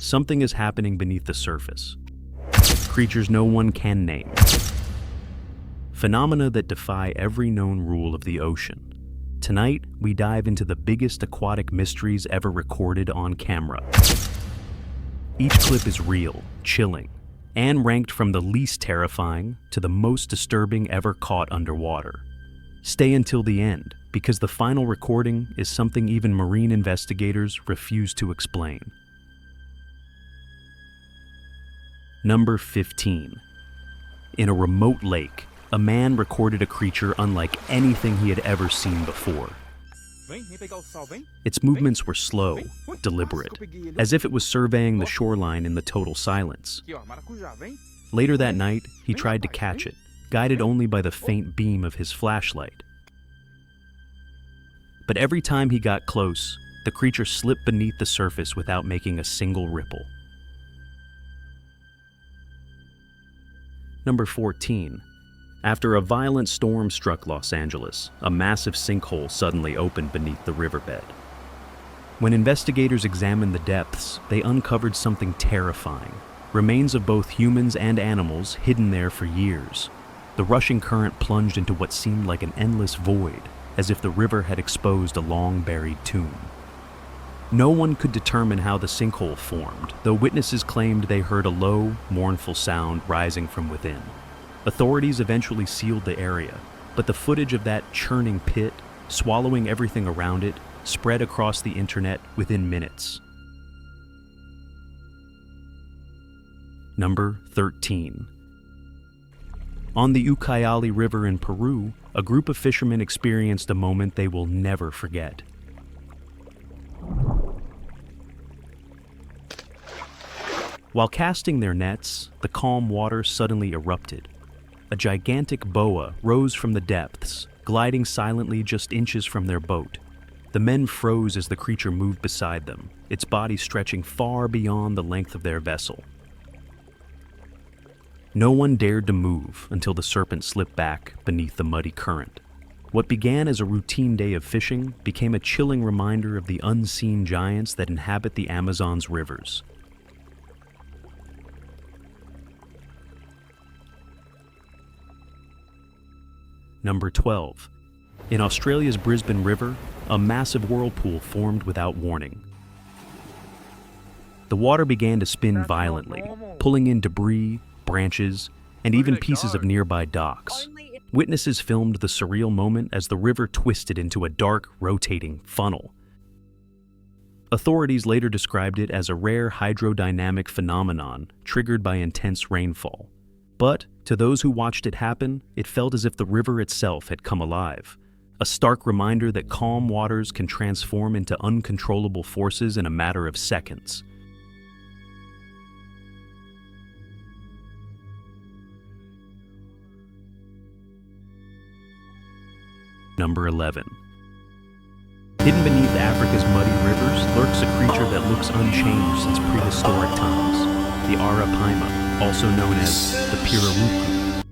something is happening beneath the surface. Creatures no one can name. Phenomena that defy every known rule of the ocean. Tonight, we dive into the biggest aquatic mysteries ever recorded on camera. Each clip is real, chilling, and ranked from the least terrifying to the most disturbing ever caught underwater. Stay until the end, because the final recording is something even marine investigators refuse to explain. Number 15. In a remote lake, a man recorded a creature unlike anything he had ever seen before. Its movements were slow, deliberate, as if it was surveying the shoreline in the total silence. Later that night, he tried to catch it, guided only by the faint beam of his flashlight. But every time he got close, the creature slipped beneath the surface without making a single ripple. Number 14. After a violent storm struck Los Angeles, a massive sinkhole suddenly opened beneath the riverbed. When investigators examined the depths, they uncovered something terrifying. Remains of both humans and animals hidden there for years. The rushing current plunged into what seemed like an endless void, as if the river had exposed a long-buried tomb. No one could determine how the sinkhole formed, though witnesses claimed they heard a low, mournful sound rising from within. Authorities eventually sealed the area, but the footage of that churning pit, swallowing everything around it, spread across the internet within minutes. Number 13. On the Ucayali River in Peru, a group of fishermen experienced a moment they will never forget. While casting their nets, the calm water suddenly erupted. A gigantic boa rose from the depths, gliding silently just inches from their boat. The men froze as the creature moved beside them, its body stretching far beyond the length of their vessel. No one dared to move until the serpent slipped back beneath the muddy current. What began as a routine day of fishing became a chilling reminder of the unseen giants that inhabit the Amazon's rivers. Number 12. In Australia's Brisbane River, a massive whirlpool formed without warning. The water began to spin violently, pulling in debris, branches, and even pieces of nearby docks. Witnesses filmed the surreal moment as the river twisted into a dark, rotating funnel. Authorities later described it as a rare hydrodynamic phenomenon triggered by intense rainfall. But, to those who watched it happen, it felt as if the river itself had come alive. A stark reminder that calm waters can transform into uncontrollable forces in a matter of seconds. Number 11. Hidden beneath Africa's muddy rivers lurks a creature that looks unchanged since prehistoric times, the arapaima, also known as the pirarucu.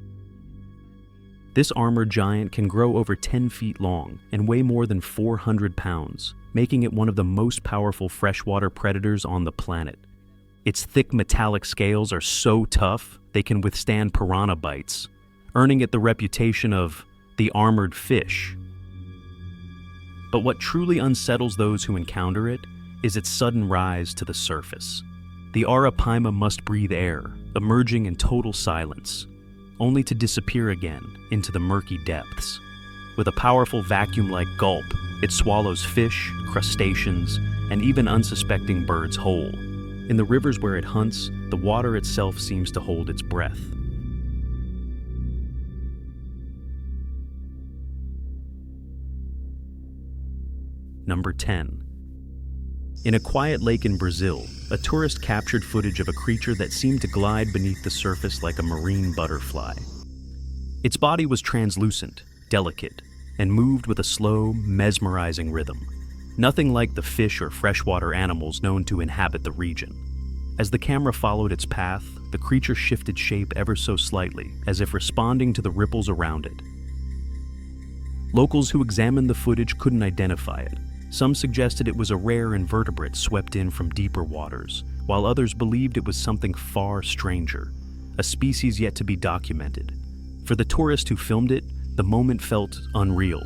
This armored giant can grow over 10 feet long and weigh more than 400 pounds, making it one of the most powerful freshwater predators on the planet. Its thick metallic scales are so tough they can withstand piranha bites, earning it the reputation of the armored fish. But what truly unsettles those who encounter it is its sudden rise to the surface. The arapaima must breathe air, emerging in total silence, only to disappear again into the murky depths. With a powerful vacuum-like gulp, it swallows fish, crustaceans, and even unsuspecting birds whole. In the rivers where it hunts, the water itself seems to hold its breath. Number 10. In a quiet lake in Brazil, a tourist captured footage of a creature that seemed to glide beneath the surface like a marine butterfly. Its body was translucent, delicate, and moved with a slow, mesmerizing rhythm. Nothing like the fish or freshwater animals known to inhabit the region. As the camera followed its path, the creature shifted shape ever so slightly, as if responding to the ripples around it. Locals who examined the footage couldn't identify it. Some suggested it was a rare invertebrate swept in from deeper waters, while others believed it was something far stranger, a species yet to be documented. For the tourist who filmed it, the moment felt unreal,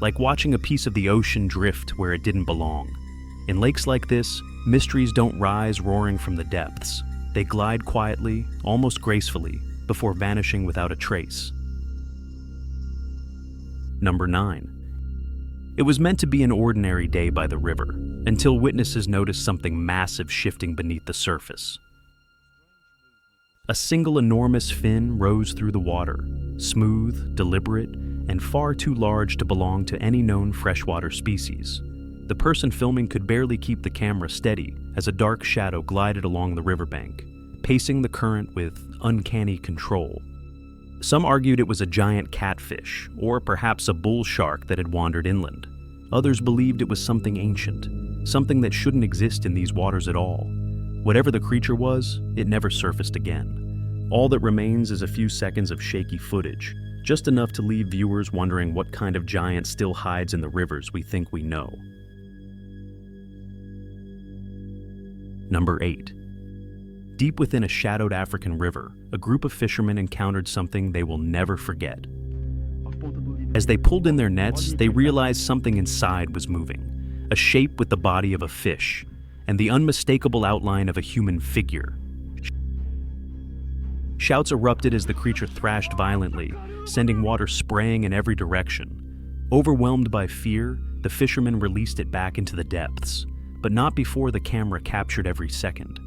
like watching a piece of the ocean drift where it didn't belong. In lakes like this, mysteries don't rise roaring from the depths. They glide quietly, almost gracefully, before vanishing without a trace. Number 9. It was meant to be an ordinary day by the river, until witnesses noticed something massive shifting beneath the surface. A single enormous fin rose through the water, smooth, deliberate, and far too large to belong to any known freshwater species. The person filming could barely keep the camera steady as a dark shadow glided along the riverbank, pacing the current with uncanny control. Some argued it was a giant catfish, or perhaps a bull shark that had wandered inland. Others believed it was something ancient, something that shouldn't exist in these waters at all. Whatever the creature was, it never surfaced again. All that remains is a few seconds of shaky footage, just enough to leave viewers wondering what kind of giant still hides in the rivers we think we know. Number 8. Deep within a shadowed African river, a group of fishermen encountered something they will never forget. As they pulled in their nets, they realized something inside was moving, a shape with the body of a fish, and the unmistakable outline of a human figure. Shouts erupted as the creature thrashed violently, sending water spraying in every direction. Overwhelmed by fear, the fishermen released it back into the depths, but not before the camera captured every second.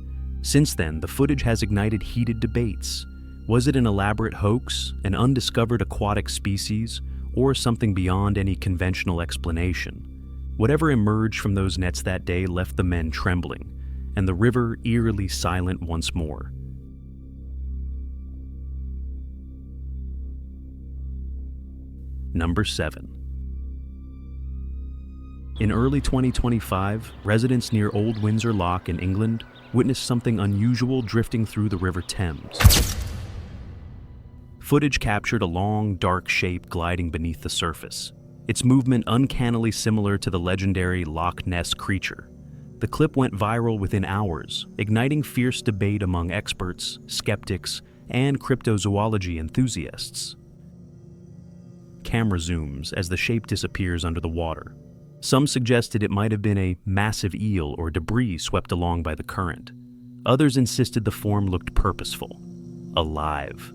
Since then, the footage has ignited heated debates. Was it an elaborate hoax, an undiscovered aquatic species, or something beyond any conventional explanation? Whatever emerged from those nets that day left the men trembling, and the river eerily silent once more. Number 7. In early 2025, residents near Old Windsor Loch in England witnessed something unusual drifting through the River Thames. Footage captured a long, dark shape gliding beneath the surface, its movement uncannily similar to the legendary Loch Ness creature. The clip went viral within hours, igniting fierce debate among experts, skeptics, and cryptozoology enthusiasts. Camera zooms as the shape disappears under the water. Some suggested it might have been a massive eel or debris swept along by the current. Others insisted the form looked purposeful, alive.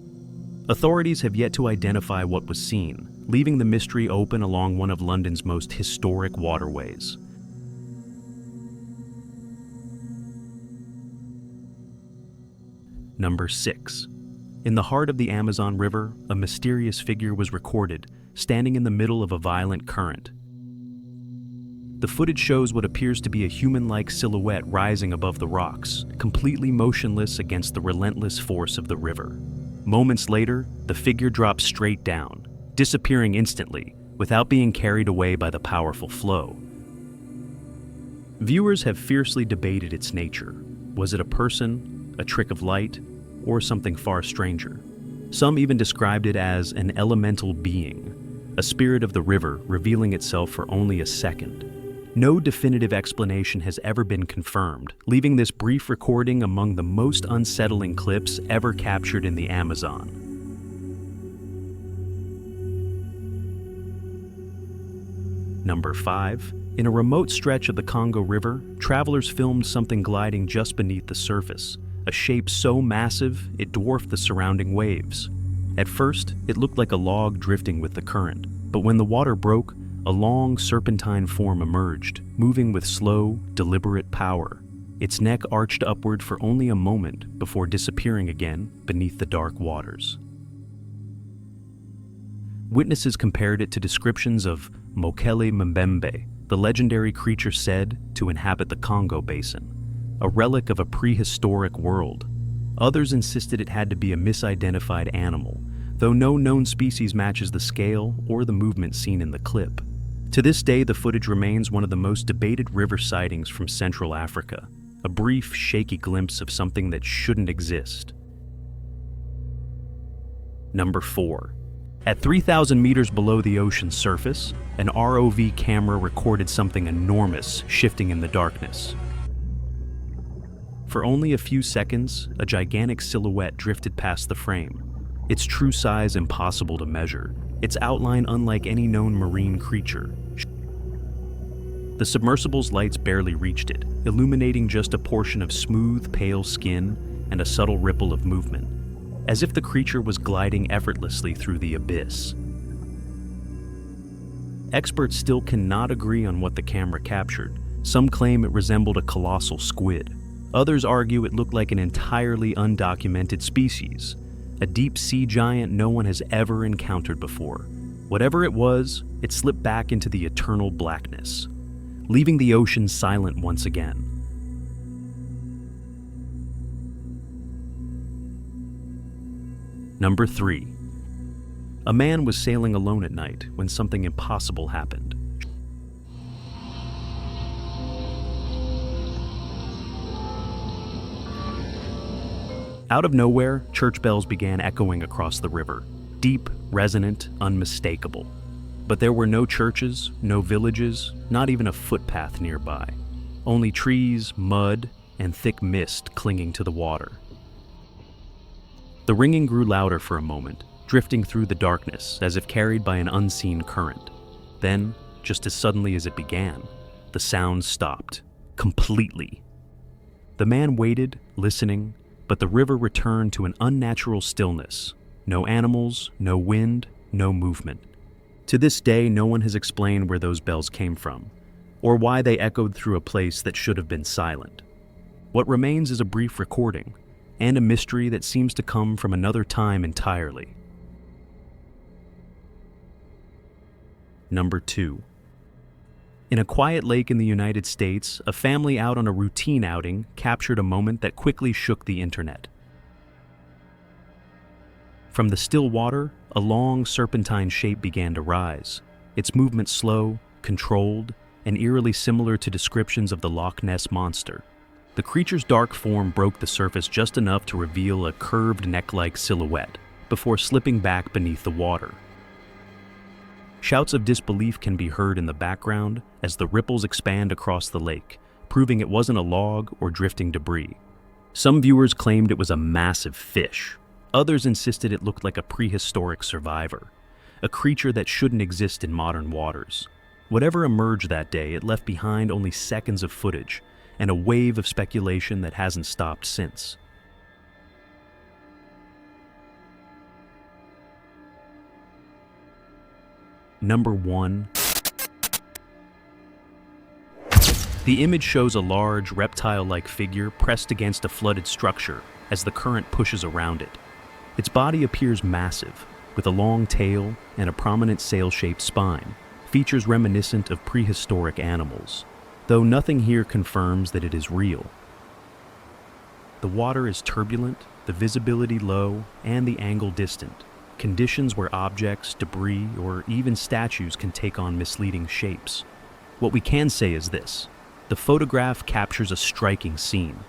Authorities have yet to identify what was seen, leaving the mystery open along one of London's most historic waterways. Number 6. In the heart of the Amazon River, a mysterious figure was recorded, standing in the middle of a violent current. The footage shows what appears to be a human-like silhouette rising above the rocks, completely motionless against the relentless force of the river. Moments later, the figure drops straight down, disappearing instantly, without being carried away by the powerful flow. Viewers have fiercely debated its nature. Was it a person, a trick of light, or something far stranger? Some even described it as an elemental being, a spirit of the river revealing itself for only a second. No definitive explanation has ever been confirmed, leaving this brief recording among the most unsettling clips ever captured in the Amazon. Number 5. In a remote stretch of the Congo River, travelers filmed something gliding just beneath the surface, a shape so massive it dwarfed the surrounding waves. At first, it looked like a log drifting with the current, but when the water broke, a long serpentine form emerged, moving with slow, deliberate power. Its neck arched upward for only a moment before disappearing again beneath the dark waters. Witnesses compared it to descriptions of Mokele Mbembe, the legendary creature said to inhabit the Congo Basin, a relic of a prehistoric world. Others insisted it had to be a misidentified animal, though no known species matches the scale or the movement seen in the clip. To this day, the footage remains one of the most debated river sightings from Central Africa, a brief, shaky glimpse of something that shouldn't exist. Number 4. At 3,000 meters below the ocean's surface, an ROV camera recorded something enormous shifting in the darkness. For only a few seconds, a gigantic silhouette drifted past the frame, its true size impossible to measure, its outline unlike any known marine creature. The submersible's lights barely reached it, illuminating just a portion of smooth, pale skin and a subtle ripple of movement, as if the creature was gliding effortlessly through the abyss. Experts still cannot agree on what the camera captured. Some claim it resembled a colossal squid. Others argue it looked like an entirely undocumented species, a deep sea giant no one has ever encountered before. Whatever it was, it slipped back into the eternal blackness, leaving the ocean silent once again. Number 3. A man was sailing alone at night when something impossible happened. Out of nowhere, church bells began echoing across the river, deep, resonant, unmistakable. But there were no churches, no villages, not even a footpath nearby. Only trees, mud, and thick mist clinging to the water. The ringing grew louder for a moment, drifting through the darkness as if carried by an unseen current. Then, just as suddenly as it began, the sound stopped, completely. The man waited, listening, but the river returned to an unnatural stillness. No animals, no wind, no movement. To this day, no one has explained where those bells came from, or why they echoed through a place that should have been silent. What remains is a brief recording, and a mystery that seems to come from another time entirely. Number 2. In a quiet lake in the United States, a family out on a routine outing captured a moment that quickly shook the internet. From the still water, a long serpentine shape began to rise, its movement slow, controlled, and eerily similar to descriptions of the Loch Ness Monster. The creature's dark form broke the surface just enough to reveal a curved neck-like silhouette, before slipping back beneath the water. Shouts of disbelief can be heard in the background as the ripples expand across the lake, proving it wasn't a log or drifting debris. Some viewers claimed it was a massive fish. Others insisted it looked like a prehistoric survivor, a creature that shouldn't exist in modern waters. Whatever emerged that day, it left behind only seconds of footage and a wave of speculation that hasn't stopped since. Number 1. The image shows a large, reptile-like figure pressed against a flooded structure as the current pushes around it. Its body appears massive, with a long tail and a prominent sail-shaped spine, features reminiscent of prehistoric animals, though nothing here confirms that it is real. The water is turbulent, the visibility low, and the angle distant. Conditions where objects, debris, or even statues can take on misleading shapes. What we can say is this: the photograph captures a striking scene,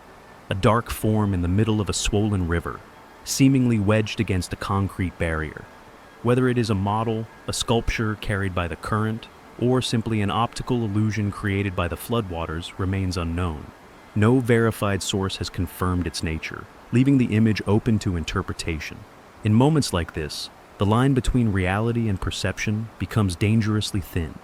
a dark form in the middle of a swollen river, seemingly wedged against a concrete barrier. Whether it is a model, a sculpture carried by the current, or simply an optical illusion created by the floodwaters remains unknown. No verified source has confirmed its nature, leaving the image open to interpretation. In moments like this, the line between reality and perception becomes dangerously thin.